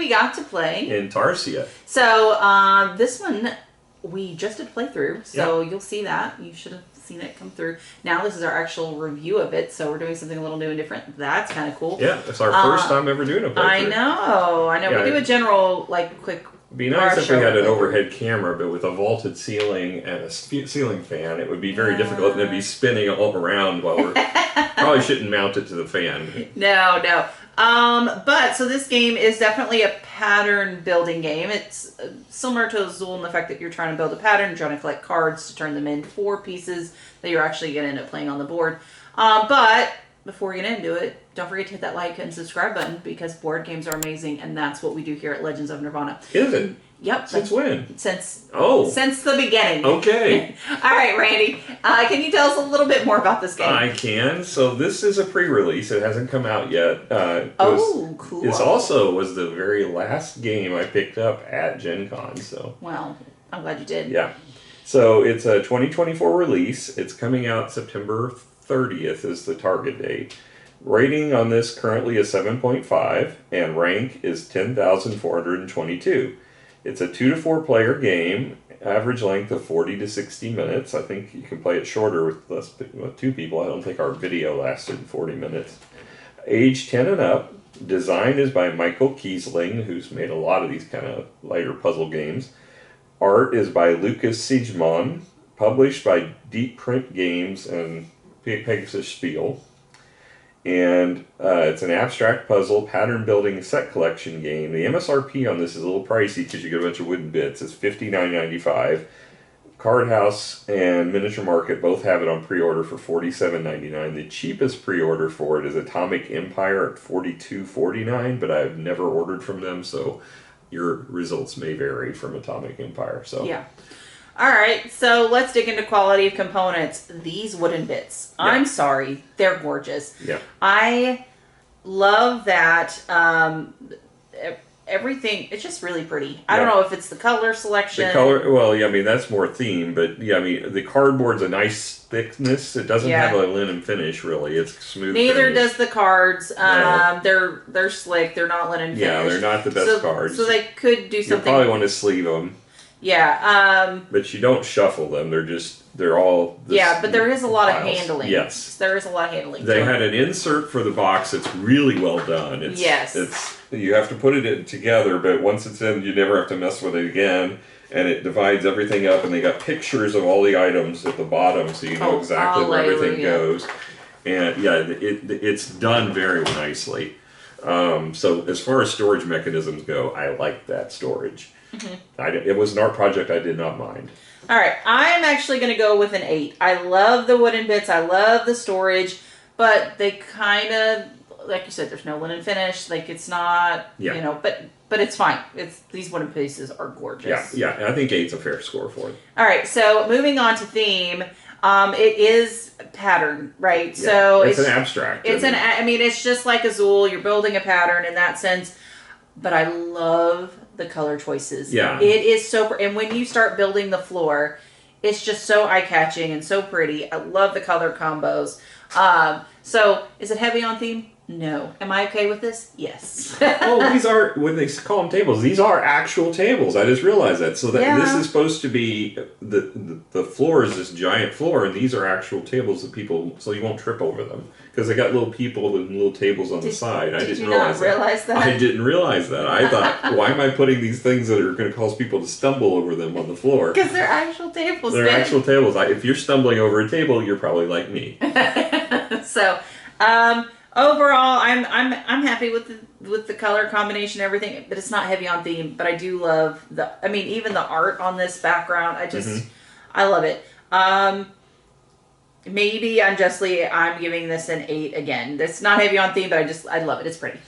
we got to play. Intarsia. So this one we just did playthrough, so you'll see that. You should have seen it come through. Now this is our actual review of it, so we're doing something a little new and different. That's kind of cool. Yeah, it's our first time ever doing a playthrough. I know. Yeah, we do a general, like, quick. It'd be nice if we had an overhead camera, but with a vaulted ceiling and a ceiling fan, it would be very difficult, and it'd be spinning all around while we're... Probably shouldn't mount it to the fan. No. But, so this game is definitely a pattern building game. It's similar to Azul in the fact that you're trying to build a pattern, you're trying to collect cards to turn them into 4 pieces that you're actually going to end up playing on the board. But before we get into it, don't forget to hit that like and subscribe button because board games are amazing, and that's what we do here at Legends of Nirvana. Is it? Yep. Since when? Since the beginning. Okay. All right, Randy. Can you tell us a little bit more about this game? I can. So this is a pre-release. It hasn't come out yet. Cool. This also was the very last game I picked up at Gen Con. So. Well, I'm glad you did. Yeah. So it's a 2024 release. It's coming out September 30th is the target date. Rating on this currently is 7.5, and rank is 10,422. It's a 2 to 4 player game, average length of 40 to 60 minutes. I think you can play it shorter with 2 people. I don't think our video lasted 40 minutes. Age 10 and up. Design is by Michael Kiesling, who's made a lot of these kind of lighter puzzle games. Art is by Lucas Siegmund, published by Deep Print Games and Pegasus Spiele. And it's an abstract puzzle pattern building set collection game. The MSRP on this is a little pricey because you get a bunch of wooden bits. It's $59.95. Card House and Miniature Market both have it on pre-order for $47.99. The cheapest pre-order for it is Atomic Empire at $42.49, but I've never ordered from them, so your results may vary from Atomic Empire. So yeah. All right, so let's dig into quality of components. These wooden bits. Yeah. I'm sorry, they're gorgeous. Yeah. I love that everything, it's just really pretty. I don't know if it's the color selection. The color, well, yeah, I mean, that's more theme, but yeah, I mean, the cardboard's a nice thickness. It doesn't have a linen finish, really. It's smooth. Neither finish. Does the cards. No. They're slick. They're not linen finish. Yeah, they're not the best cards. So they could do something. You probably want to sleeve them. Yeah. But you don't shuffle them. They're all... but there is a lot of handling. Yes. There is a lot of handling. They had an insert for the box that's really well done. You have to put it in together, but once it's in, you never have to mess with it again. And it divides everything up, and they got pictures of all the items at the bottom, so you know exactly where everything goes. And yeah, it's done very nicely. So as far as storage mechanisms go, I like that storage. Mm-hmm. It was an art project I did not mind. All right, I'm actually going to go with an 8. I love the wooden bits. I love the storage, but they kind of, like you said, there's no linen finish. Like it's not, but it's fine. These wooden pieces are gorgeous. Yeah. I think 8's a fair score for it. All right, so moving on to theme. It is pattern, right? Yeah, so it's an abstract. It's just like Azul. You're building a pattern in that sense, but I love the color choices. Yeah. It is so and when you start building the floor, it's just so eye-catching and so pretty. I love the color combos. So is it heavy on theme? No. Am I okay with this? Yes. These are, when they call them tables, these are actual tables. I just realized that. So this is supposed to be, the floor is this giant floor, and these are actual tables that people, so you won't trip over them. Because they got little people and little tables on the side. Did you not realize that? I didn't realize that. I thought, why am I putting these things that are going to cause people to stumble over them on the floor? Because they're actual tables. They're actual tables. If you're stumbling over a table, you're probably like me. So, overall, I'm happy with the color combination and everything, but it's not heavy on theme. But I do love even the art on this background. I love it. Maybe unjustly, I'm giving this an 8 again. It's not heavy on theme, but I love it. It's pretty.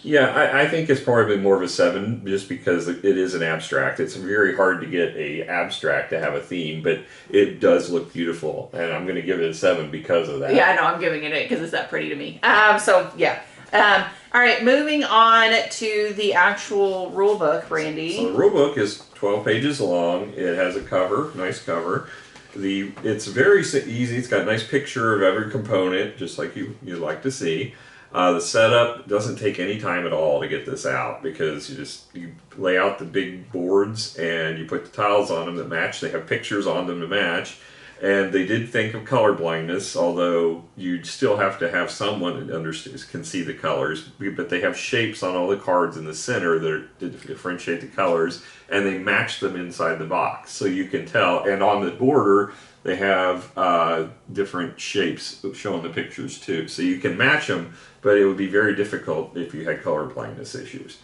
Yeah, I think it's probably been more of a 7 just because it is an abstract. It's very hard to get a abstract to have a theme, but it does look beautiful, and I'm going to give it a 7 because of that. Yeah, I know. I'm giving it an 8 because it's that pretty to me. All right, moving on to the actual rule book, Randy. So the rule book is 12 pages long. It has a cover, nice cover. It's very easy. It's got a nice picture of every component, just like you'd like to see. The setup doesn't take any time at all to get this out because you lay out the big boards and you put the tiles on them that match. They have pictures on them to match. And they did think of color blindness, although you still have to have someone that can see the colors. But they have shapes on all the cards in the center that differentiate the colors, and they match them inside the box, so you can tell. And on the border, they have different shapes showing the pictures too, so you can match them. But it would be very difficult if you had color blindness issues.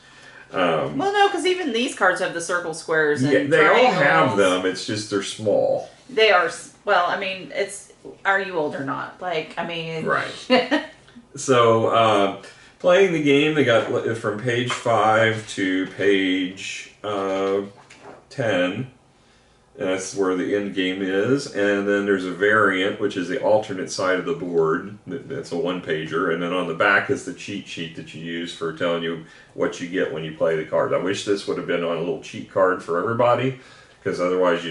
Well, no, because even these cards have the circle, squares, and Yeah, they all triangles. have them. It's just they're small. They are. Well, I mean, it's. Are you old or not? Like, I mean. Right. So, playing the game, they got from page 5 to page 10. That's where the end game is. And then there's a variant, which is the alternate side of the board. That's a one-pager. And then on the back is the cheat sheet that you use for telling you what you get when you play the card. I wish this would have been on a little cheat card for everybody. Because otherwise,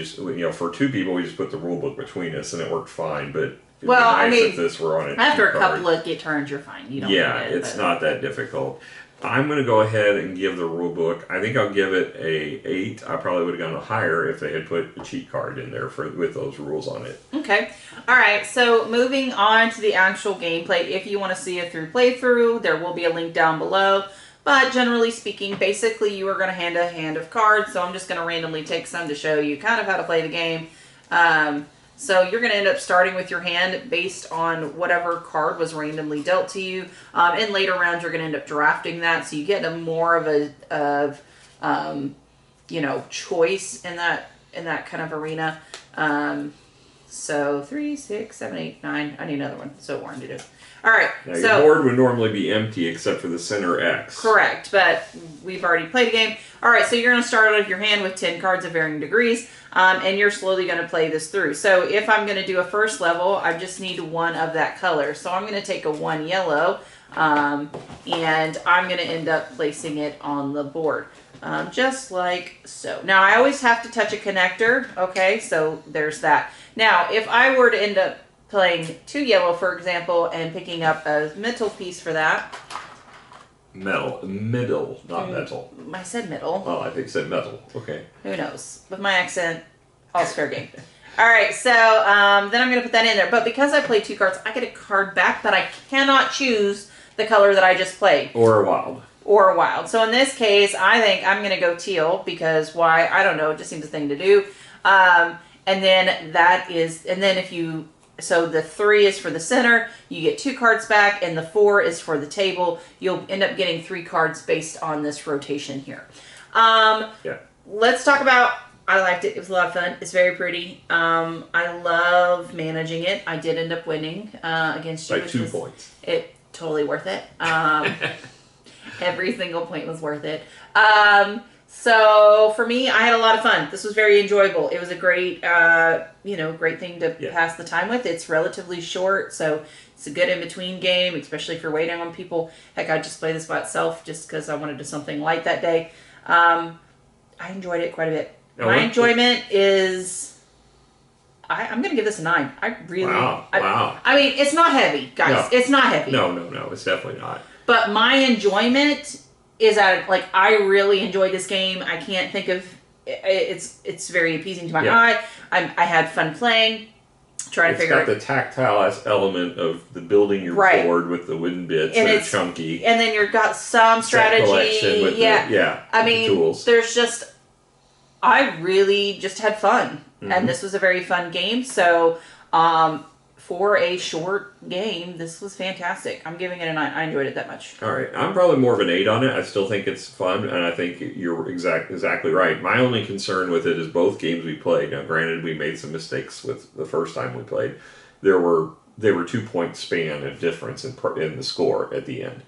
for 2 people, we just put the rule book between us, and it worked fine. But it'd be nice if this were on a after cheat a couple card. of turns, you're fine. You don't. Yeah, need it, it's not that difficult. I'm going to go ahead and give the rule book. I think I'll give it a 8. I probably would have gone higher if they had put a cheat card in there with those rules on it. Okay. All right. So moving on to the actual gameplay. If you want to see a through playthrough, there will be a link down below. But generally speaking, basically you are going to hand a hand of cards. So I'm just going to randomly take some to show you kind of how to play the game. So you're going to end up starting with your hand based on whatever card was randomly dealt to you. In later rounds, you're going to end up drafting that, so you get a more of a choice in that kind of arena. So 3, 6, 7, 8, 9. I need another one. So Warren did it. All right. Now, so your board would normally be empty except for the center X. correct, but we've already played a game. All right, so you're going to start with your hand with 10 cards of varying degrees, and you're slowly going to play this through. So if I'm going to do a first level, I just need 1 of that color. So I'm going to take a 1 yellow, and I'm going to end up placing it on the board, just like so. Now, I always have to touch a connector, okay? So there's that. Now, if I were to end up playing 2 yellow, for example, and picking up a metal piece for that. Middle, not metal. I said middle. Oh, I think it said metal. Okay. Who knows? With my accent, all's fair game. All right, so then I'm going to put that in there. But because I played 2 cards, I get a card back, but I cannot choose the color that I just played. Or a wild. Or a wild. So in this case, I think I'm going to go teal because why? I don't know. It just seems a thing to do. And then so the 3 is for the center, you get 2 cards back, and the 4 is for the table. You'll end up getting 3 cards based on this rotation here. Yeah. Let's talk about, I liked it. It was a lot of fun. It's very pretty. I love managing it. I did end up winning against you. By 2 points. It totally worth it. Every single point was worth it. So for me, I had a lot of fun. This was very enjoyable. It was a great, great thing to pass the time with. It's relatively short, so it's a good in-between game, especially if you're waiting on people. Heck, I just played this by itself just because I wanted to do something light that day. I enjoyed it quite a bit. My enjoyment is... I'm going to give this a 9. I really... Wow. I mean, it's not heavy, guys. No. It's not heavy. No. It's definitely not. But my enjoyment... is I really enjoyed this game. I can't think of it's very appeasing to my eye. I had fun playing. Trying to figure out the tactile element of the building your board with the wooden bits and that are chunky. And then you've got some strategy. With I mean, tools. There's just I really just had fun. Mm-hmm. And this was a very fun game. So for a short game, this was fantastic. I'm giving it a 9. I enjoyed it that much. All right. I'm probably more of an 8 on it. I still think it's fun, and I think you're exactly right. My only concern with it is both games we played. Now, granted, we made some mistakes with the first time we played. They were 2-point span of difference in the score at the end.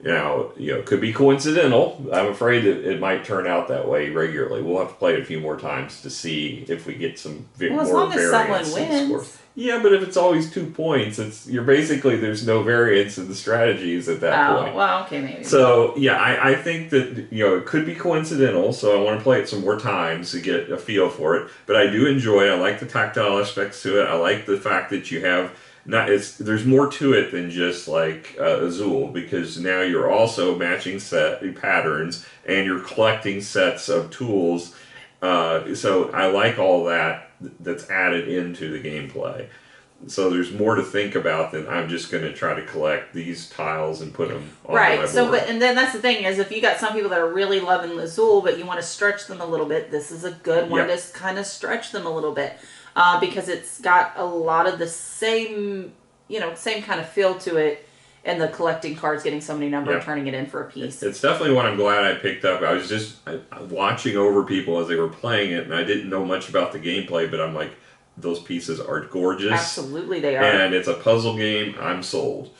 Now, it could be coincidental. I'm afraid that it might turn out that way regularly. We'll have to play it a few more times to see if we get some more variance in the score. Yeah, but if it's always 2 points, there's no variance in the strategies at that point. Well, okay, maybe. So, I think that, it could be coincidental, so I want to play it some more times to get a feel for it. But I do enjoy it. I like the tactile aspects to it. I like the fact that you have there's more to it than just like Azul, because now you're also matching set patterns and you're collecting sets of tools. So I like all that's added into the gameplay. So there's more to think about than I'm just going to try to collect these tiles and put them on my board. So, and then that's the thing is, if you got some people that are really loving Azul, but you want to stretch them a little bit, this is a good one to kind of stretch them a little bit, because it's got a lot of the same, same kind of feel to it, and the collecting cards, getting so many number, and turning it in for a piece. It's definitely one I'm glad I picked up. I was just watching over people as they were playing it, and I didn't know much about the gameplay, but I'm like, those pieces are gorgeous. Absolutely, they are. And it's a puzzle game. I'm sold.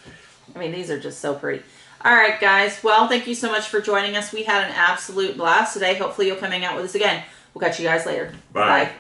I mean, these are just so pretty. All right, guys. Well, thank you so much for joining us. We had an absolute blast today. Hopefully, you'll come hang out with us again. We'll catch you guys later. Bye.